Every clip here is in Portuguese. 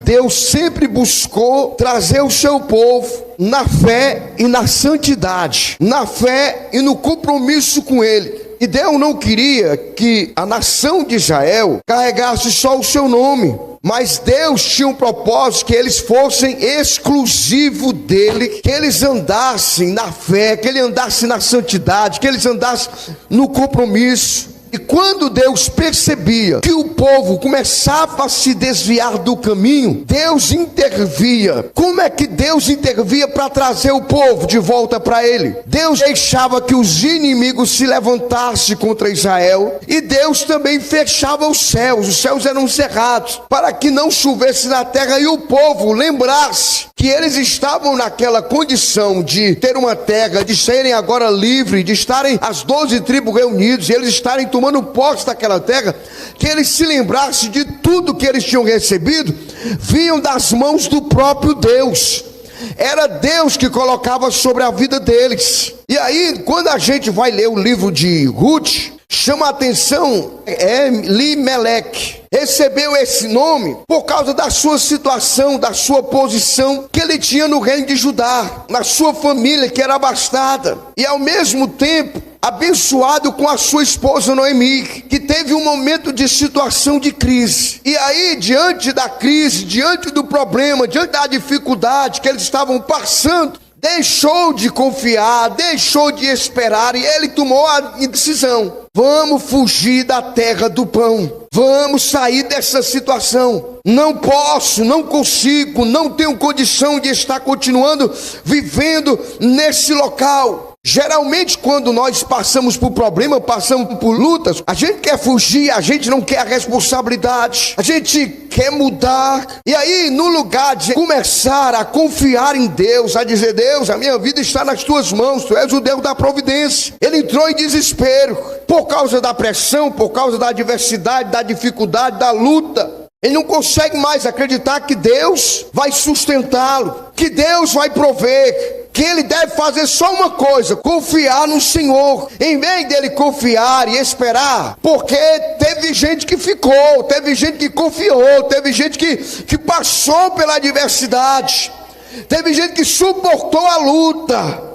Deus sempre buscou trazer o seu povo na fé e na santidade, na fé e no compromisso com Ele. E Deus não queria que a nação de Israel carregasse só o seu nome, mas Deus tinha um propósito, que eles fossem exclusivos dele, que eles andassem na fé, que eles andassem na santidade, que eles andassem no compromisso. E quando Deus percebia que o povo começava a se desviar do caminho, Deus intervia. Como é que Deus intervia para trazer o povo de volta para Ele? Deus deixava que os inimigos se levantassem contra Israel, e Deus também fechava os céus eram cerrados, para que não chovesse na terra, e o povo lembrasse que eles estavam naquela condição de ter uma terra, de serem agora livres, de estarem as 12 tribos reunidos, e eles estarem tomando posse daquela terra, que eles se lembrassem de tudo que eles tinham recebido, vinham das mãos do próprio Deus. Era Deus que colocava sobre a vida deles. E aí, quando a gente vai ler o livro de Ruth, chama a atenção, Elimelec recebeu esse nome por causa da sua situação, da sua posição que ele tinha no reino de Judá, na sua família que era abastada, e ao mesmo tempo abençoado com a sua esposa Noemi, que teve um momento de situação de crise. E aí, diante da crise, diante do problema, diante da dificuldade que eles estavam passando, deixou de confiar, deixou de esperar, e ele tomou a decisão: vamos fugir da terra do pão, vamos sair dessa situação. Não posso, não consigo, não tenho condição de estar continuando vivendo nesse local. Geralmente, quando nós passamos por problemas, passamos por lutas, a gente quer fugir, a gente não quer a responsabilidade, a gente quer mudar. E aí, no lugar de começar a confiar em Deus, a dizer: Deus, a minha vida está nas tuas mãos, tu és o Deus da providência, ele entrou em desespero, por causa da pressão, por causa da adversidade, da dificuldade, da luta. Ele não consegue mais acreditar que Deus vai sustentá-lo, que Deus vai prover, que ele deve fazer só uma coisa: confiar no Senhor, em vez dele confiar e esperar, porque teve gente que ficou, teve gente que confiou, teve gente que passou pela adversidade, teve gente que suportou a luta.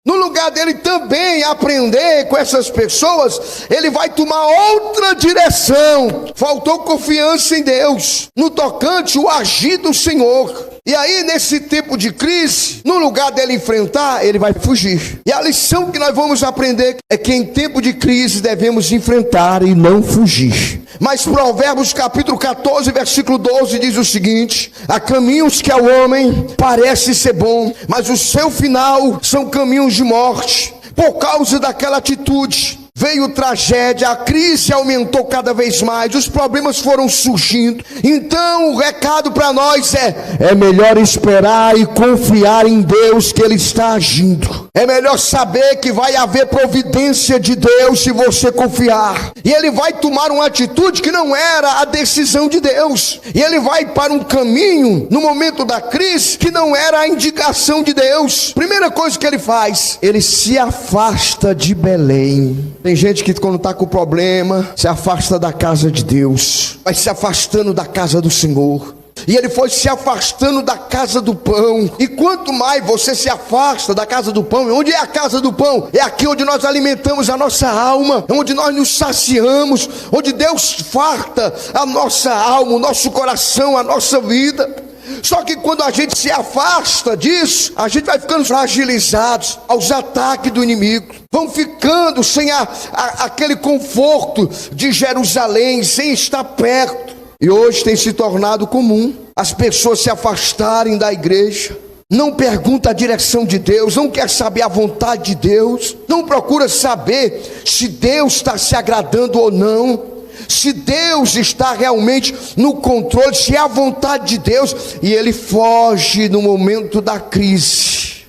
No lugar dele também aprender com essas pessoas, ele vai tomar outra direção. Faltou confiança em Deus, no tocante o agir do Senhor. E aí, nesse tempo de crise, no lugar dele enfrentar, ele vai fugir. E a lição que nós vamos aprender é que em tempo de crise devemos enfrentar e não fugir. Mas Provérbios capítulo 14, versículo 12 diz o seguinte: há caminhos que ao homem parece ser bom, mas o seu final são caminhos de morte. Por causa daquela atitude, veio tragédia, a crise aumentou cada vez mais, os problemas foram surgindo. Então o recado para nós é melhor esperar e confiar em Deus, que Ele está agindo. É melhor saber que vai haver providência de Deus se você confiar. E Ele vai tomar uma atitude que não era a decisão de Deus. E Ele vai para um caminho, no momento da crise, que não era a indicação de Deus. Primeira coisa que Ele faz, Ele se afasta de Belém. Tem gente que quando está com problema, se afasta da casa de Deus, vai se afastando da casa do Senhor. E ele foi se afastando da casa do pão. E quanto mais você se afasta da casa do pão, onde é a casa do pão? É aqui onde nós alimentamos a nossa alma, onde nós nos saciamos, onde Deus farta a nossa alma, o nosso coração, a nossa vida. Só que quando a gente se afasta disso, a gente vai ficando fragilizados aos ataques do inimigo. Vamos ficando sem aquele conforto de Jerusalém, sem estar perto. E hoje tem se tornado comum as pessoas se afastarem da igreja. Não pergunta a direção de Deus, não quer saber a vontade de Deus, não procura saber se Deus está se agradando ou não, se Deus está realmente no controle, se é a vontade de Deus, e ele foge no momento da crise.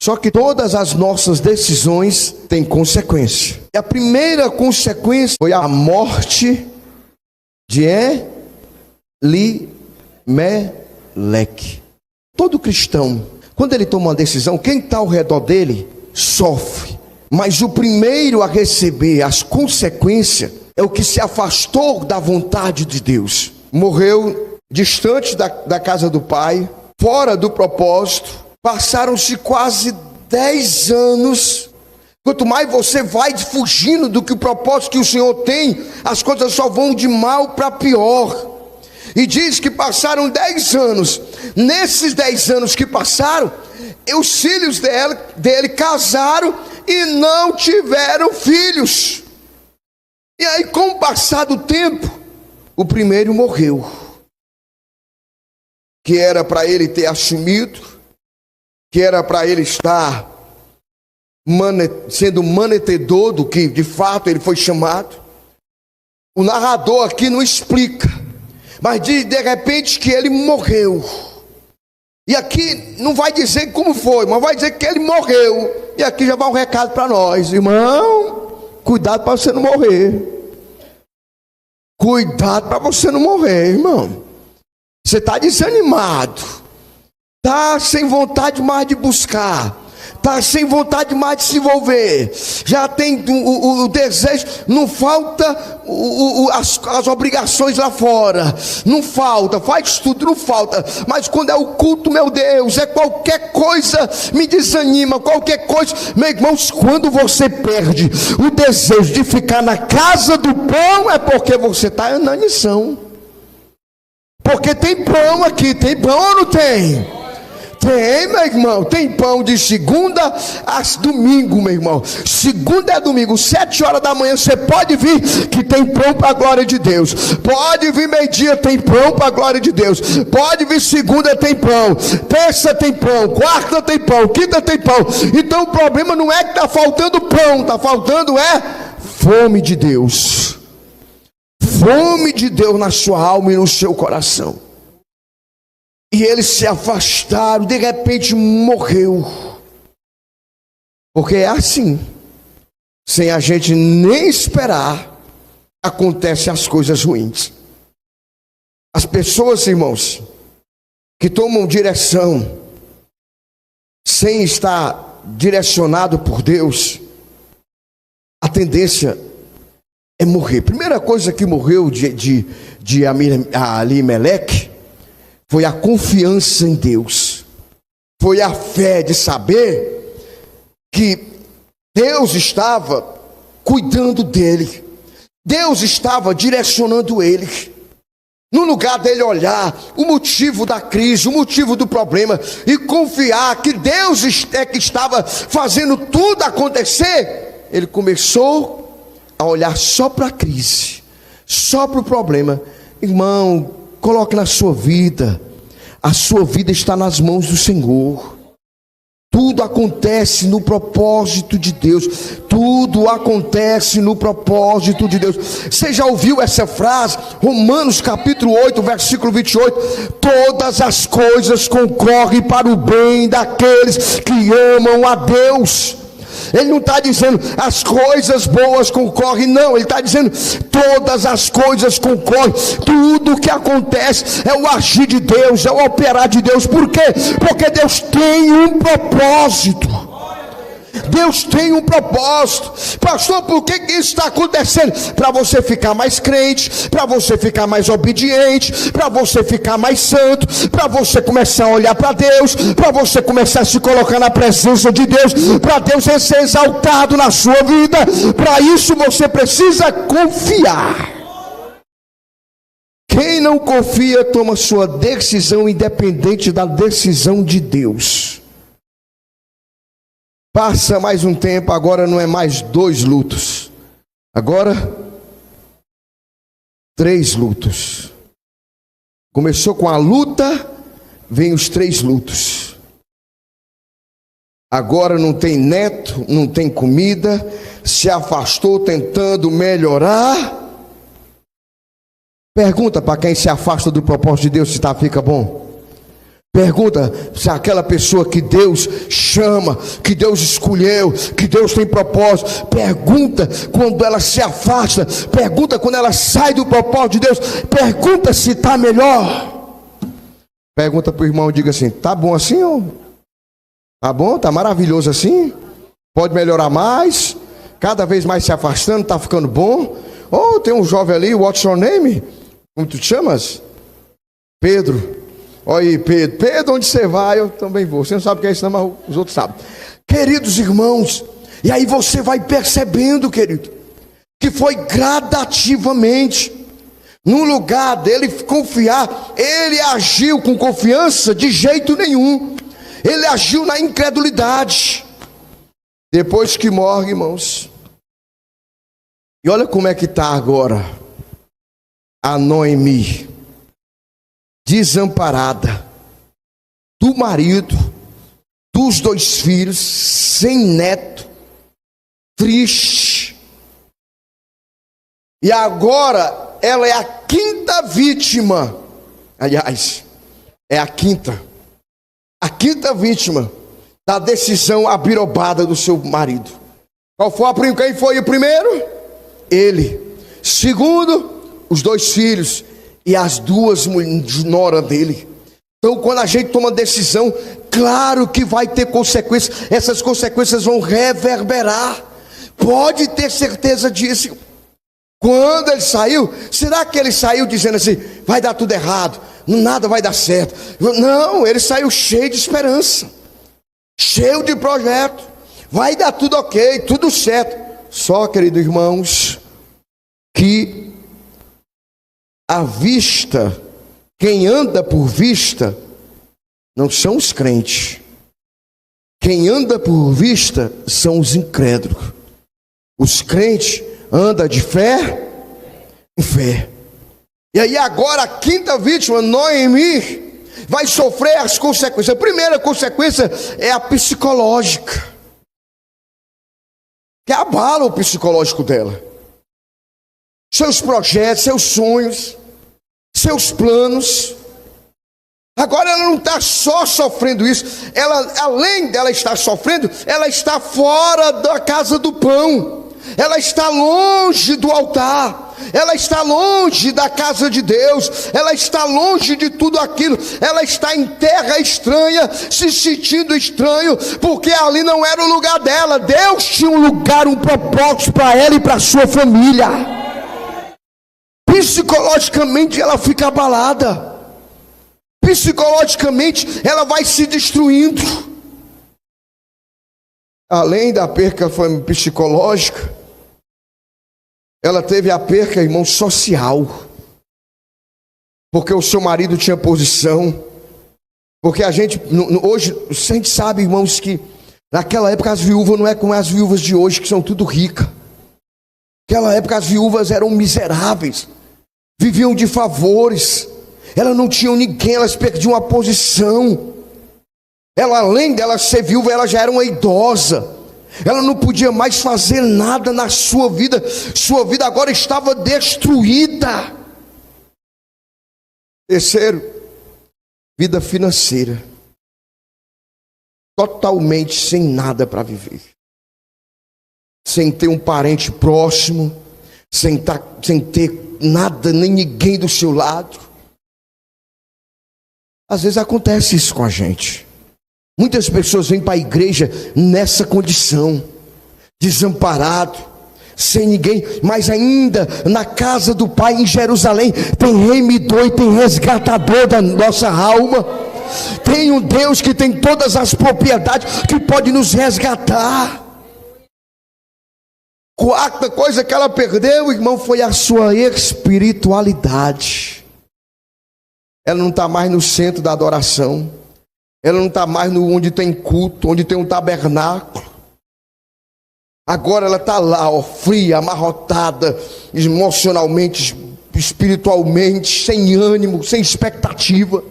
Só que todas as nossas decisões têm consequência. E a primeira consequência foi a morte de Elimelec. Todo cristão, quando ele toma uma decisão, quem está ao redor dele sofre. Mas o primeiro a receber as consequências é o que se afastou da vontade de Deus. Morreu distante da casa do pai, fora do propósito. Passaram-se quase 10 anos. Quanto mais você vai fugindo do que o propósito que o Senhor tem, as coisas só vão de mal para pior. E diz que passaram 10 anos. Nesses 10 anos que passaram, os filhos dele casaram e não tiveram filhos. E aí, com o passar do tempo, o primeiro morreu, que era para ele ter assumido, que era para ele estar sendo manetedor do que de fato ele foi chamado. O narrador aqui não explica, mas diz de repente que ele morreu. E aqui não vai dizer como foi, mas vai dizer que ele morreu. E aqui já vai um recado para nós, irmão. Cuidado para você não morrer. Cuidado para você não morrer, irmão. Você está desanimado, está sem vontade mais de buscar, está sem vontade mais de se envolver, já tem o desejo, não falta as obrigações lá fora, não falta, faz tudo, não falta, mas quando é o culto, meu Deus, é qualquer coisa me desanima, qualquer coisa, meus irmãos, quando você perde o desejo de ficar na casa do pão, é porque você está em inanição. Porque tem pão aqui, tem pão ou não tem? Tem, meu irmão, tem pão de segunda a domingo, meu irmão. Segunda a domingo, 7 horas da manhã, você pode vir que tem pão para a glória de Deus. Pode vir meio-dia, tem pão para a glória de Deus. Pode vir segunda, tem pão. Terça tem pão, quarta tem pão, quinta tem pão. Então o problema não é que está faltando pão, está faltando fome de Deus. Fome de Deus na sua alma e no seu coração. E eles se afastaram, de repente morreu. Porque é assim, sem a gente nem esperar, acontecem as coisas ruins. As pessoas, irmãos, que tomam direção sem estar direcionado por Deus, a tendência é morrer. Primeira coisa que morreu de Alimeleque foi a confiança em Deus. Foi a fé de saber que Deus estava cuidando dele. Deus estava direcionando ele. No lugar dele olhar o motivo da crise, o motivo do problema, e confiar que Deus é que estava fazendo tudo acontecer, ele começou a olhar só para a crise, só para o problema. Irmão, coloque na sua vida, a sua vida está nas mãos do Senhor. Tudo acontece no propósito de Deus. Tudo acontece no propósito de Deus. Você já ouviu essa frase? Romanos capítulo 8, versículo 28. Todas as coisas concorrem para o bem daqueles que amam a Deus. Ele não está dizendo as coisas boas concorrem, não. Ele está dizendo todas as coisas concorrem. Tudo que acontece é o agir de Deus, é o operar de Deus. Por quê? Porque Deus tem um propósito. Deus tem um propósito. Pastor, por que isso está acontecendo? Para você ficar mais crente, para você ficar mais obediente, para você ficar mais santo, para você começar a olhar para Deus, para você começar a se colocar na presença de Deus, para Deus ser exaltado na sua vida. Para isso você precisa confiar. Quem não confia toma sua decisão independente da decisão de Deus. Passa mais um tempo, agora não é mais 2 lutos, agora 3 lutos. Começou com a luta, vem os 3 lutos. Agora não tem neto, não tem comida, se afastou tentando melhorar. Pergunta para quem se afasta do propósito de Deus se fica bom. Pergunta se aquela pessoa que Deus chama, que Deus escolheu, que Deus tem propósito. Pergunta quando ela se afasta. Pergunta quando ela sai do propósito de Deus. Pergunta se está melhor. Pergunta para o irmão e diga assim: tá bom assim? Tá bom? Tá maravilhoso assim? Pode melhorar mais? Cada vez mais se afastando, tá ficando bom? Tem um jovem ali, what's your name? Como tu te chamas? Pedro, olha aí, Pedro. Pedro, onde você vai? Eu também vou. Você não sabe o que é isso, não, mas os outros sabem. Queridos irmãos, e aí você vai percebendo, querido, que foi gradativamente. No lugar dele confiar, ele agiu com confiança de jeito nenhum. Ele agiu na incredulidade. Depois que morre, irmãos. E olha como é que está agora a Noemi, desamparada, do marido, dos 2 filhos, sem neto, triste. E agora ela é a 5ª vítima. Aliás, é a quinta vítima da decisão abirobada do seu marido. Quem foi o primeiro? Ele. Segundo, os 2 filhos e as 2 noras dele. Então, quando a gente toma decisão, claro que vai ter consequências. Essas consequências vão reverberar. Pode ter certeza disso. Quando ele saiu, será que ele saiu dizendo assim, vai dar tudo errado, nada vai dar certo? Não, ele saiu cheio de esperança, cheio de projeto, vai dar tudo ok, tudo certo. Só, queridos irmãos, que a vista, quem anda por vista, não são os crentes. Quem anda por vista são os incrédulos. Os crentes andam de fé em fé. E aí agora a 5ª vítima, Noemi, vai sofrer as consequências. A primeira consequência é a psicológica, que abala o psicológico dela. Seus projetos, seus sonhos, seus planos. Agora ela não está só sofrendo isso, ela, além dela estar sofrendo, ela está fora da casa do pão. Ela está longe do altar, ela está longe da casa de Deus, ela está longe de tudo aquilo, ela está em terra estranha, se sentindo estranho, porque ali não era o lugar dela. Deus tinha um lugar, um propósito para ela e para a sua família. Psicologicamente ela fica abalada, psicologicamente ela vai se destruindo. Além da perca psicológica, ela teve a perca, irmão, social. Porque o seu marido tinha posição. Porque a gente, hoje, a gente sabe, irmãos, que naquela época as viúvas não é como as viúvas de hoje, que são tudo ricas. Naquela época as viúvas eram miseráveis, viviam de favores, elas não tinham ninguém, elas perdiam a posição. Ela, além dela ser viúva, ela já era uma idosa. Ela não podia mais fazer nada na sua vida agora estava destruída. Terceiro, vida financeira, totalmente sem nada para viver, sem ter um parente próximo, sem ter nada, nem ninguém do seu lado. Às vezes acontece isso com a gente. Muitas pessoas vêm para a igreja nessa condição, desamparado, sem ninguém, mas ainda na casa do Pai em Jerusalém tem remidor e tem resgatador da nossa alma. Tem um Deus que tem todas as propriedades, que pode nos resgatar. Quarta coisa que ela perdeu, irmão, foi a sua espiritualidade. Ela não está mais no centro da adoração. Ela não está mais onde tem culto, onde tem um tabernáculo. Agora ela está lá, ó, fria, amarrotada, emocionalmente, espiritualmente, sem ânimo, sem expectativa,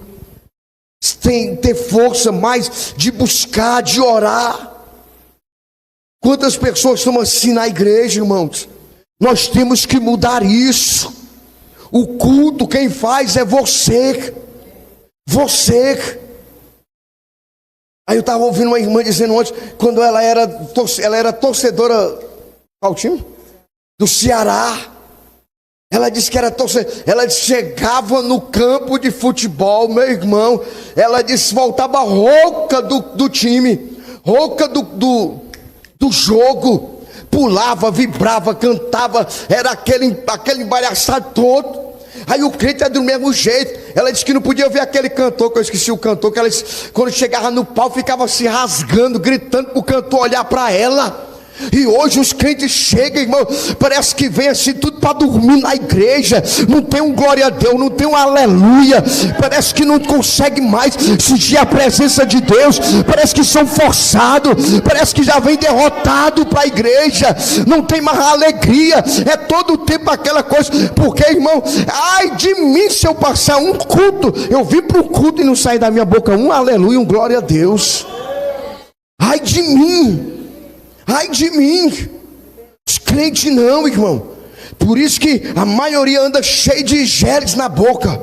sem ter força mais de buscar, de orar. Quantas pessoas estão assim na igreja, irmãos? Nós temos que mudar isso. O culto quem faz é você. Você. Aí eu estava ouvindo uma irmã dizendo ontem, quando ela era torcedora, qual time? Do Ceará. Ela disse que era torcedora, ela chegava no campo de futebol, meu irmão, ela disse, voltava rouca do time, rouca do jogo, pulava, vibrava, cantava, era aquele embaraçado todo. Aí o crente é do mesmo jeito. Ela disse que não podia ver aquele cantor, que eu esqueci o cantor, que ela disse, quando chegava no pau ficava se rasgando, gritando para o cantor olhar para ela. E hoje os crentes chegam, irmão, parece que vem assim tudo para dormir na igreja, não tem um glória a Deus, não tem um aleluia, parece que não consegue mais sentir a presença de Deus, parece que são forçados, parece que já vem derrotado para a igreja, não tem mais alegria, é todo o tempo aquela coisa, porque, irmão, ai de mim se eu passar um culto, eu vim para o culto e não sair da minha boca um aleluia, um glória a Deus. Ai de mim. Ai de mim. Os crentes não, irmão. Por isso que a maioria anda cheio de geles na boca,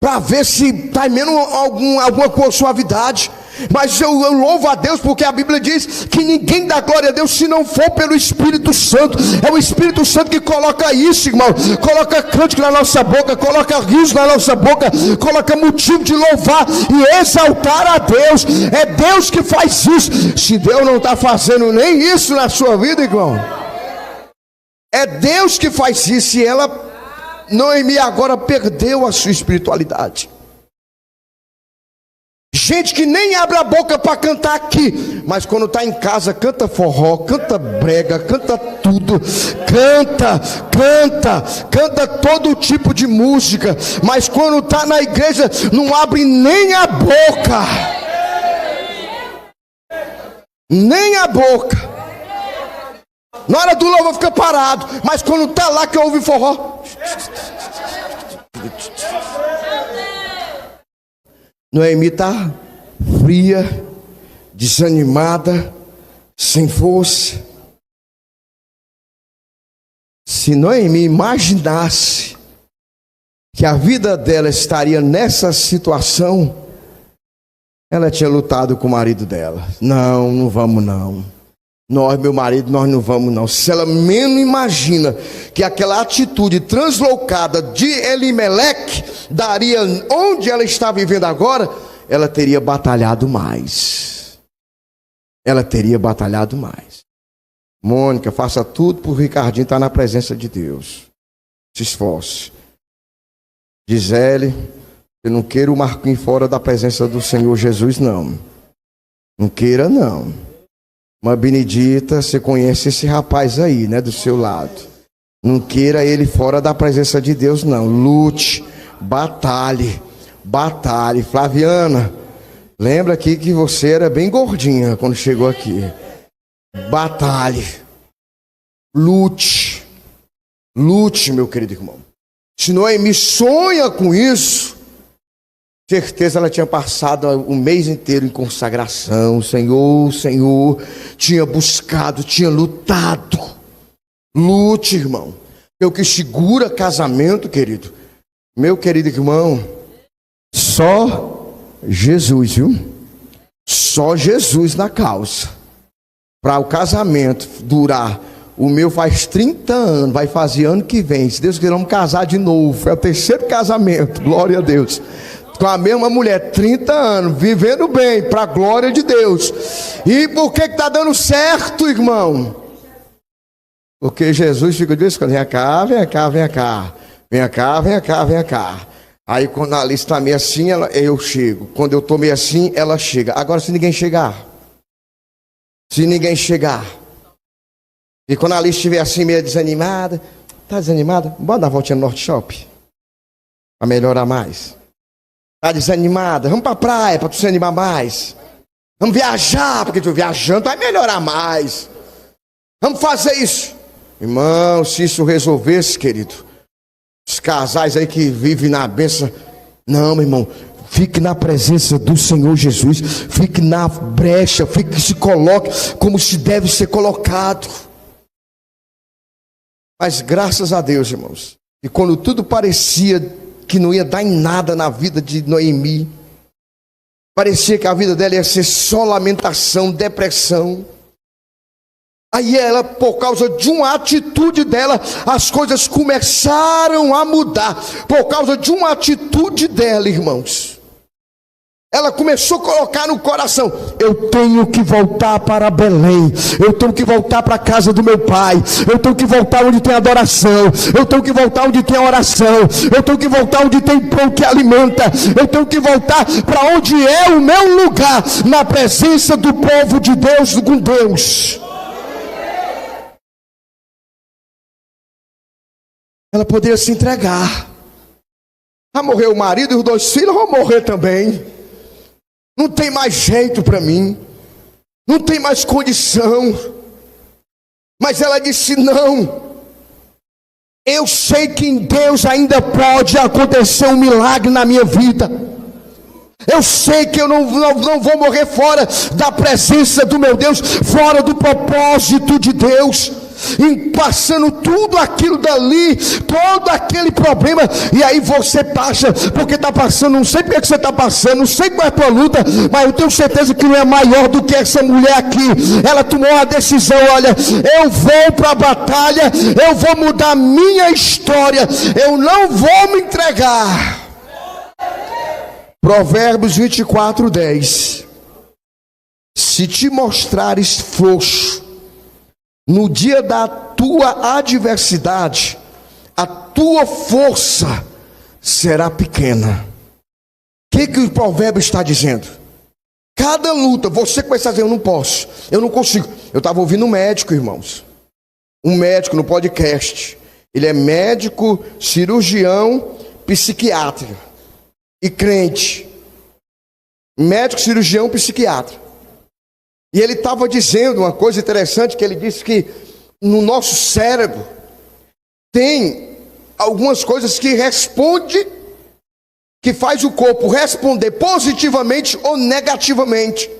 para ver se está menos alguma suavidade. Mas eu louvo a Deus, porque a Bíblia diz que ninguém dá glória a Deus se não for pelo Espírito Santo. É o Espírito Santo que coloca isso, irmão. Coloca cântico na nossa boca, coloca rios na nossa boca, coloca motivo de louvar e exaltar a Deus. É Deus que faz isso. Se Deus não está fazendo nem isso na sua vida, irmão, é Deus que faz isso. E Noemi agora perdeu a sua espiritualidade. Gente que nem abre a boca para cantar aqui, mas quando está em casa canta forró, canta brega, canta tudo, canta todo tipo de música, mas quando está na igreja não abre nem a boca, nem a boca. Na hora do louvor fica parado, mas quando está lá que ouve forró, Noemi está fria, desanimada, sem força. Se Noemi imaginasse que a vida dela estaria nessa situação, ela tinha lutado com o marido dela. Não vamos não. Nós, meu marido, nós não vamos não. Se ela menos imagina que aquela atitude translocada de Elimeleque daria onde ela está vivendo agora, ela teria batalhado mais. Ela teria batalhado mais. Mônica, faça tudo para o Ricardinho estar na presença de Deus. Se esforce. Gisele, eu não quero o Marquinhos fora da presença do Senhor Jesus, não. Não queira, não. Uma Benedita, você conhece esse rapaz aí, né, do seu lado. Não queira ele fora da presença de Deus, não. Lute, batalhe. Flaviana, lembra aqui que você era bem gordinha quando chegou aqui. Batalhe. Lute, meu querido irmão. Se Noemi sonha com isso, certeza ela tinha passado o mês inteiro em consagração. Senhor, tinha buscado, tinha lutado. Lute, irmão. É o que segura casamento, querido. Meu querido irmão, só Jesus, viu? Só Jesus na causa. Para o casamento durar. O meu faz 30 anos, vai fazer ano que vem. Se Deus quiser, vamos casar de novo. É o terceiro casamento, glória a Deus. Com a mesma mulher, 30 anos, vivendo bem, para a glória de Deus. E por que está dando certo, irmão? Porque Jesus fica dizendo, vem cá. Aí quando a Alice está meio assim, eu chego. Quando eu estou meio assim, ela chega. Agora se ninguém chegar. E quando a Alice estiver assim, meio desanimada. Está desanimada? Bora dar uma voltinha no Norte Shopping. Para melhorar mais. Está desanimada? Vamos para a praia para tu se animar mais. Vamos viajar, porque tu viajando vai melhorar mais. Vamos fazer isso. Irmão, se isso resolvesse, querido, os casais aí que vivem na bênção, não, meu irmão, fique na presença do Senhor Jesus, fique na brecha, se coloque como se deve ser colocado. Mas graças a Deus, irmãos, e quando tudo parecia que não ia dar em nada na vida de Noemi, parecia que a vida dela ia ser só lamentação, depressão. Aí ela, por causa de uma atitude dela, as coisas começaram a mudar. Por causa de uma atitude dela, irmãos. Ela começou a colocar no coração: eu tenho que voltar para Belém, eu tenho que voltar para a casa do meu pai, eu tenho que voltar onde tem adoração, eu tenho que voltar onde tem oração, eu tenho que voltar onde tem pão que alimenta, eu tenho que voltar para onde é o meu lugar, na presença do povo de Deus, com Deus. Ela poderia se entregar. Vai morrer o marido e os 2 filhos, vão morrer também. Não tem mais jeito para mim, não tem mais condição. Mas ela disse: não, eu sei que em Deus ainda pode acontecer um milagre na minha vida. Eu sei que eu não vou morrer fora da presença do meu Deus, fora do propósito de Deus, passando tudo aquilo dali, todo aquele problema. E aí você passa, porque está passando, não sei porque você está passando, não sei qual é a tua luta, mas eu tenho certeza que não é maior do que essa mulher aqui. Ela tomou a decisão: olha, eu vou para a batalha, eu vou mudar minha história, eu não vou me entregar. Provérbios 24:10. Se te mostrares frouxo no dia da tua adversidade, a tua força será pequena. O que o provérbio está dizendo? Cada luta, você começa a dizer: eu não posso, eu não consigo. Eu estava ouvindo um médico, irmãos, um médico no podcast. Ele é médico, cirurgião, psiquiatra e crente. Médico, cirurgião, psiquiatra. E ele estava dizendo uma coisa interessante, que ele disse que no nosso cérebro tem algumas coisas que responde, que faz o corpo responder positivamente ou negativamente.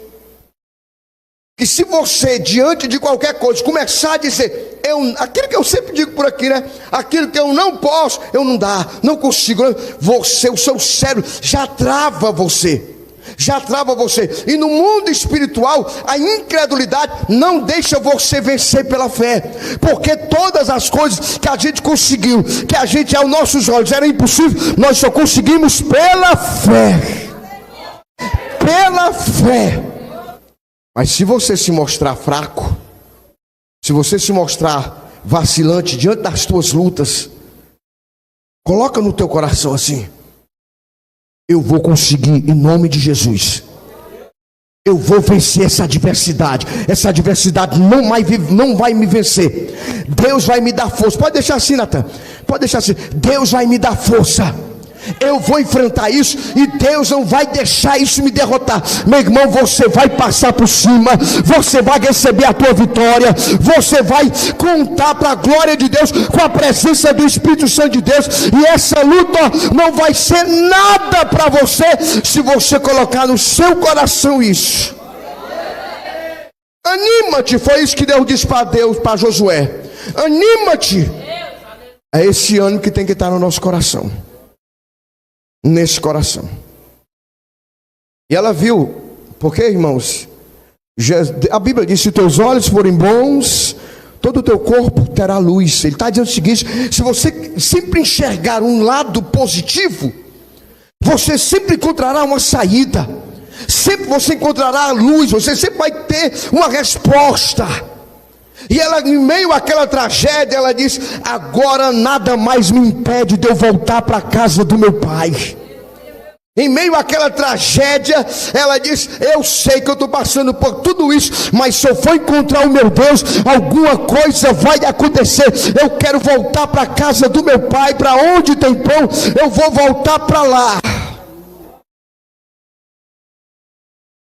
Que se você, diante de qualquer coisa, começar a dizer: aquilo que eu sempre digo por aqui, né? Aquilo que eu não posso, eu não dá, não consigo. Você, o seu cérebro já trava você. Já trava você. E no mundo espiritual, a incredulidade não deixa você vencer pela fé. Porque todas as coisas que a gente conseguiu, que a gente aos nossos olhos era impossível, nós só conseguimos pela fé. Pela fé. Mas se você se mostrar fraco, se você se mostrar vacilante diante das tuas lutas, coloca no teu coração assim: eu vou conseguir em nome de Jesus. Eu vou vencer essa adversidade. Essa adversidade não vai me vencer. Deus vai me dar força. Pode deixar assim, Natan. Pode deixar assim. Deus vai me dar força. Eu vou enfrentar isso e Deus não vai deixar isso me derrotar. Meu irmão, você vai passar por cima, você vai receber a tua vitória, você vai contar para a glória de Deus, com a presença do Espírito Santo de Deus. E essa luta não vai ser nada para você, se você colocar no seu coração isso. Anima-te, foi isso que Deus disse para Josué. Anima-te. É esse ânimo que tem que estar no nosso coração. Nesse coração. E ela viu, porque, irmãos, a Bíblia diz: se teus olhos forem bons, todo o teu corpo terá luz. Ele está dizendo o seguinte: se você sempre enxergar um lado positivo, você sempre encontrará uma saída, sempre você encontrará a luz, você sempre vai ter uma resposta. E ela, em meio àquela tragédia, ela diz: agora nada mais me impede de eu voltar para a casa do meu pai. Em meio àquela tragédia, ela diz: eu sei que eu estou passando por tudo isso, mas se eu for encontrar o meu Deus, alguma coisa vai acontecer. Eu quero voltar para a casa do meu pai, para onde tem pão, eu vou voltar para lá.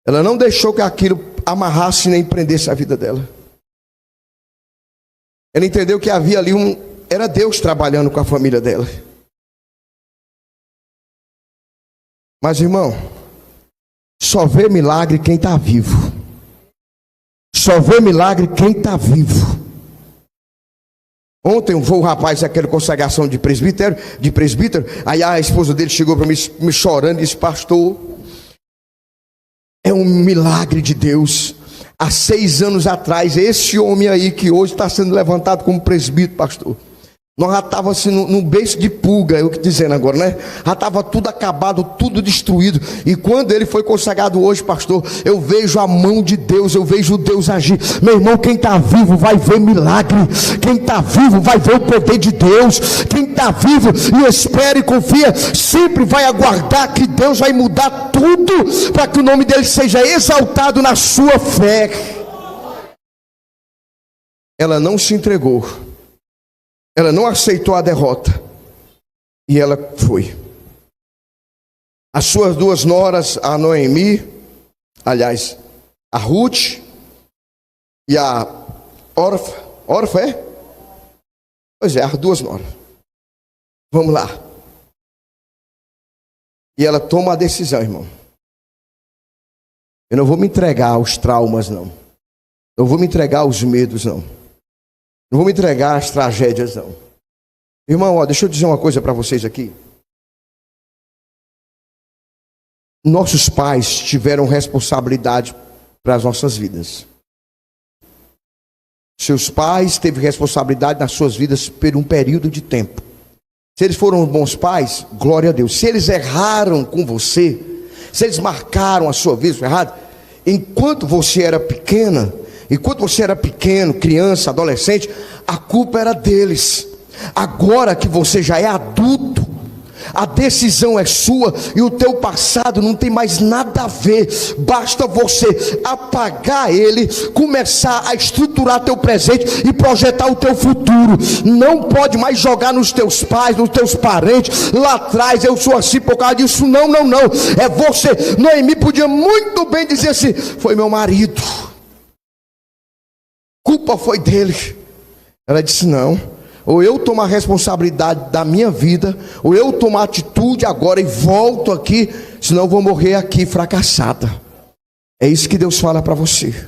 Ela não deixou que aquilo amarrasse nem prendesse a vida dela. Ela entendeu que havia ali era Deus trabalhando com a família dela. Mas, irmão, só vê milagre quem está vivo. Só vê milagre quem está vivo. Ontem foi um rapaz aquele consagração de presbítero, aí a esposa dele chegou para mim me chorando e disse: pastor, é um milagre de Deus. Há 6 anos atrás, esse homem aí que hoje está sendo levantado como presbítero, pastor, Nós já estávamos assim num beiço de pulga, eu que dizendo agora, né? Já estava tudo acabado, tudo destruído. E quando ele foi consagrado hoje, pastor, eu vejo a mão de Deus, eu vejo Deus agir. Meu irmão, quem está vivo vai ver milagre. Quem está vivo vai ver o poder de Deus. Quem está vivo e espera e confia, sempre vai aguardar que Deus vai mudar tudo, para que o nome dele seja exaltado na sua fé. Ela não se entregou. Ela não aceitou a derrota. E ela foi. As suas duas noras, a Noemi, aliás, a Ruth e a Orfa. Orfa é? Pois é, as duas noras. Vamos lá. E ela toma a decisão, irmão. Eu não vou me entregar aos traumas, não. Não vou me entregar aos medos, não. Não vou me entregar às tragédias, não. Irmão, deixa eu dizer uma coisa para vocês aqui. Nossos pais tiveram responsabilidade para as nossas vidas. Seus pais teve responsabilidade nas suas vidas por um período de tempo. Se eles foram bons pais, glória a Deus. Se eles erraram com você, se eles marcaram a sua vida errada, enquanto você era pequena, enquanto você era pequeno, criança, adolescente, a culpa era deles. Agora que você já é adulto, a decisão é sua e o teu passado não tem mais nada a ver. Basta você apagar ele, começar a estruturar teu presente e projetar o teu futuro. Não pode mais jogar nos teus pais, nos teus parentes. Lá atrás eu sou assim por causa disso. Não. É você. Noemi podia muito bem dizer assim: foi meu marido, culpa foi dele. Ela disse: não. Ou eu tomo a responsabilidade da minha vida, ou eu tomo a atitude agora e volto aqui, senão eu vou morrer aqui fracassada. É isso que Deus fala para você.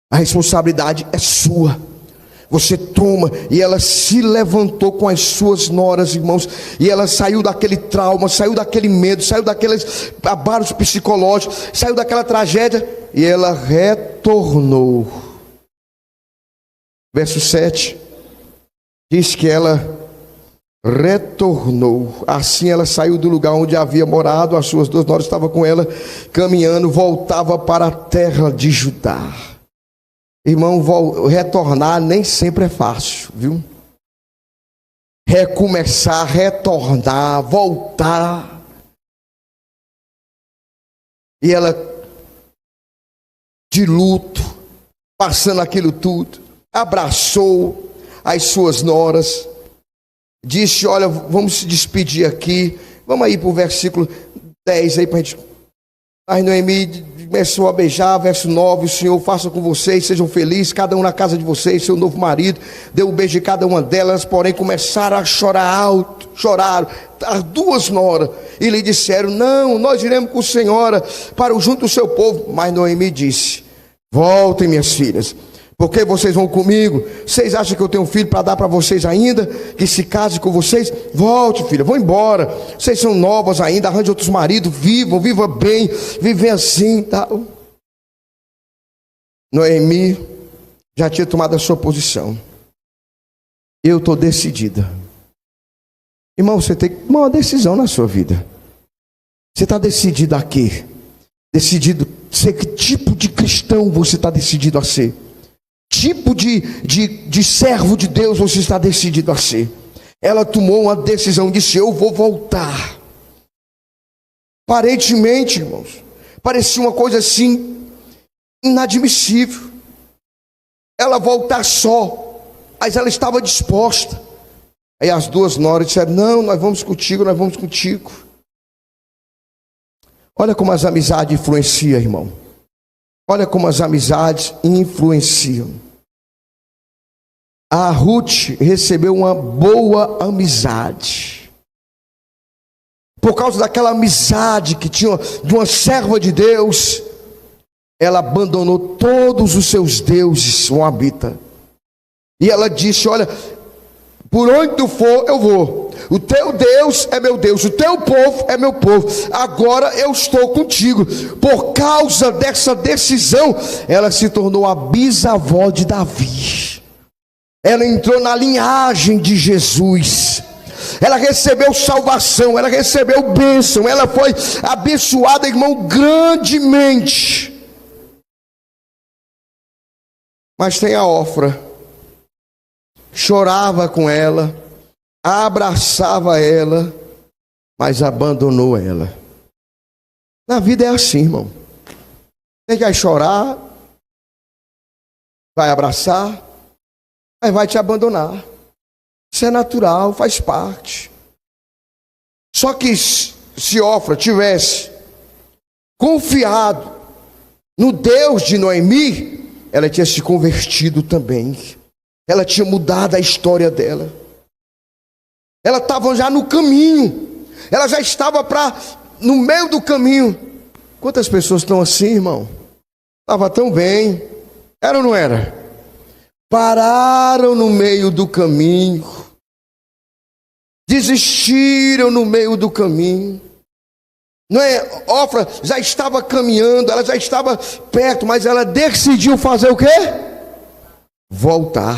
A responsabilidade é sua. Você toma. E ela se levantou com as suas noras, irmãos, e ela saiu daquele trauma, saiu daquele medo, saiu daqueles abalos psicológicos, saiu daquela tragédia, e ela retornou. Verso 7 diz que ela retornou. Assim ela saiu do lugar onde havia morado. As suas duas noras estavam com ela, caminhando, voltava para a terra de Judá. Irmão, retornar nem sempre é fácil, viu? Recomeçar, retornar, voltar. E ela de luto, passando aquilo tudo, abraçou as suas noras, disse: olha, vamos se despedir aqui. Vamos aí para o versículo 10 aí para a gente. Aí Noemi começou a beijar. Verso 9: o Senhor faça com vocês, sejam felizes, cada um na casa de vocês, seu novo marido. Deu um beijo de cada uma delas, porém começaram a chorar alto. Choraram as duas noras e lhe disseram: não, nós iremos com a senhora para o junto do seu povo. Mas Noemi disse: voltem, minhas filhas, porque vocês vão comigo? Vocês acham que eu tenho um filho para dar para vocês ainda, que se case com vocês? Volte, filha, vão embora. Vocês são novas ainda, arranje outros maridos, viva bem, vivem assim, tá? Noemi já tinha tomado a sua posição. Eu estou decidida. Irmão, você tem que tomar uma decisão na sua vida. Você está decidido a quê? Decidido a ser que tipo de cristão você está decidido a ser? Tipo de servo de Deus você está decidido a ser? Ela tomou uma decisão, disse: eu vou voltar. Aparentemente, irmãos, parecia uma coisa assim inadmissível ela voltar só, mas ela estava disposta. Aí as duas noras disseram: não, nós vamos contigo. Olha como as amizades influenciam, irmão. Olha como as amizades influenciam. A Ruth recebeu uma boa amizade. Por causa daquela amizade que tinha de uma serva de Deus, ela abandonou todos os seus deuses, moabita. E ela disse: olha, por onde tu for, eu vou. O teu Deus é meu Deus, o teu povo é meu povo. Agora eu estou contigo. Por causa dessa decisão, ela se tornou a bisavó de Davi. ela entrou na linhagem de Jesus. Ela recebeu salvação, ela recebeu bênção, ela foi abençoada, irmão, grandemente. Mas tem a Ofra, chorava com ela, abraçava ela, mas abandonou ela. Na vida é assim, irmão. Você vai chorar, vai abraçar, mas vai te abandonar. Isso é natural, faz parte. Só que se Ofra tivesse confiado no Deus de Noemi, ela tinha se convertido também. Ela tinha mudado a história dela. Ela estava já no caminho. Ela já estava no meio do caminho. Quantas pessoas estão assim, irmão? Estava tão bem. Era ou não era? Pararam no meio do caminho. Desistiram no meio do caminho. Não é? Ofra já estava caminhando, ela já estava perto, mas ela decidiu fazer o quê? Voltar.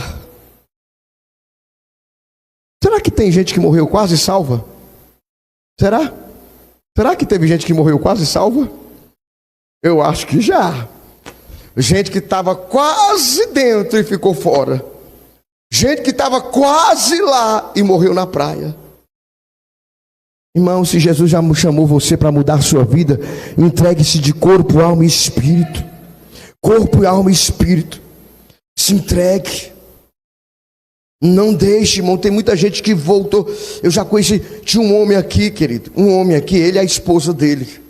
Será que tem gente que morreu quase salva? Será? Será que teve gente que morreu quase salva? Eu acho que já. Gente que estava quase dentro e ficou fora. Gente que estava quase lá e morreu na praia. Irmão, se Jesus já chamou você para mudar a sua vida, entregue-se de corpo, alma e espírito. Corpo, alma e espírito. Se entregue. Não deixe, irmão. Tem muita gente que voltou. Eu já conheci, tinha um homem aqui, querido. Um homem aqui, ele é a esposa dele.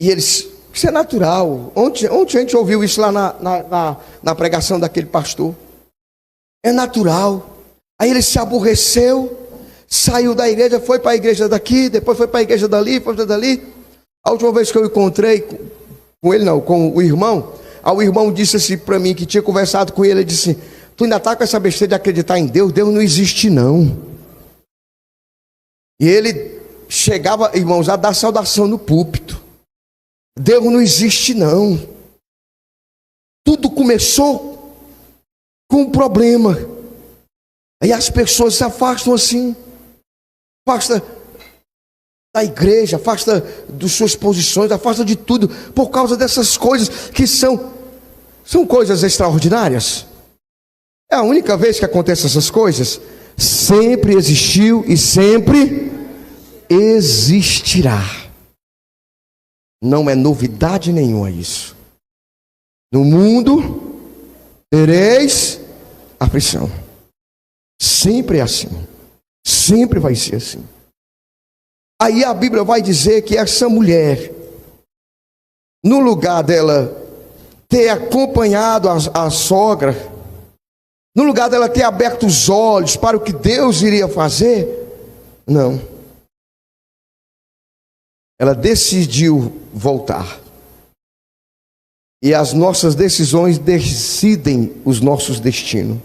E eles, isso é natural. Ontem a gente ouviu isso lá na pregação daquele pastor. É natural. Aí ele se aborreceu. Saiu da igreja, foi para a igreja daqui, depois foi para a igreja dali, foi para dali. A última vez que eu encontrei com ele, não, com o irmão, o irmão disse assim para mim, que tinha conversado com ele, ele disse: tu ainda está com essa besteira de acreditar em Deus? Deus não existe não. E ele chegava, irmãos, a dar saudação no púlpito. Deus não existe não. Tudo começou com um problema. Aí as pessoas se afastam assim. Afasta da igreja, afasta das suas posições, afasta de tudo, por causa dessas coisas que são coisas extraordinárias. É a única vez que acontecem essas coisas. Sempre existiu e sempre existirá. Não é novidade nenhuma isso. No mundo tereis aflição. Sempre é assim. Sempre vai ser assim. Aí a Bíblia vai dizer que essa mulher, no lugar dela ter acompanhado a sogra, no lugar dela ter aberto os olhos para o que Deus iria fazer, não. Ela decidiu voltar. E as nossas decisões decidem os nossos destinos.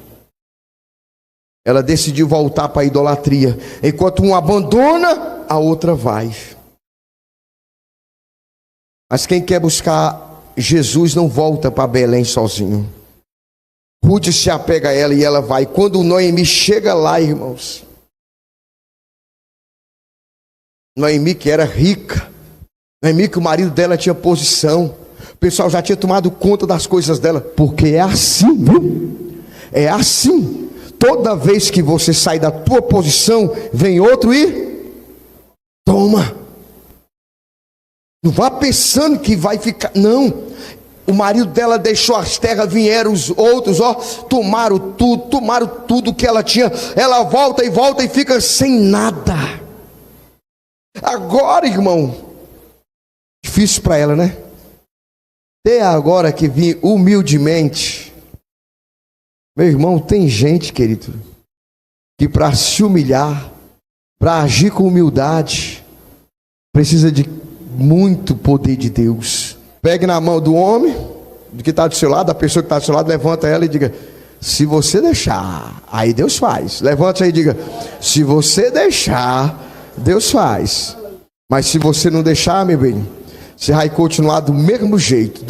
Ela decidiu voltar para a idolatria. Enquanto um abandona, a outra vai. Mas quem quer buscar Jesus não volta para Belém sozinho. Ruth se apega a ela e ela vai. Quando Noemi chega lá, irmãos, Noemi que era rica, Noemi que o marido dela tinha posição, o pessoal já tinha tomado conta das coisas dela, porque é assim, viu? É assim. Toda vez que você sai da tua posição, vem outro e toma. Não vá pensando que vai ficar. Não. O marido dela deixou as terras, vieram os outros, tomaram tudo que ela tinha. Ela volta e fica sem nada. Agora, irmão, difícil para ela, né? Até agora que vim humildemente. Meu irmão, tem gente, querido, que para se humilhar, para agir com humildade, precisa de muito poder de Deus. Pegue na mão do homem, do que está do seu lado, da pessoa que está do seu lado, levanta ela e diga: se você deixar, aí Deus faz. Levanta aí e diga: se você deixar, Deus faz. Mas se você não deixar, meu bem, você vai continuar do mesmo jeito.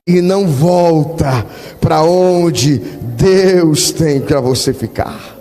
e não volta para onde Deus tem para você ficar.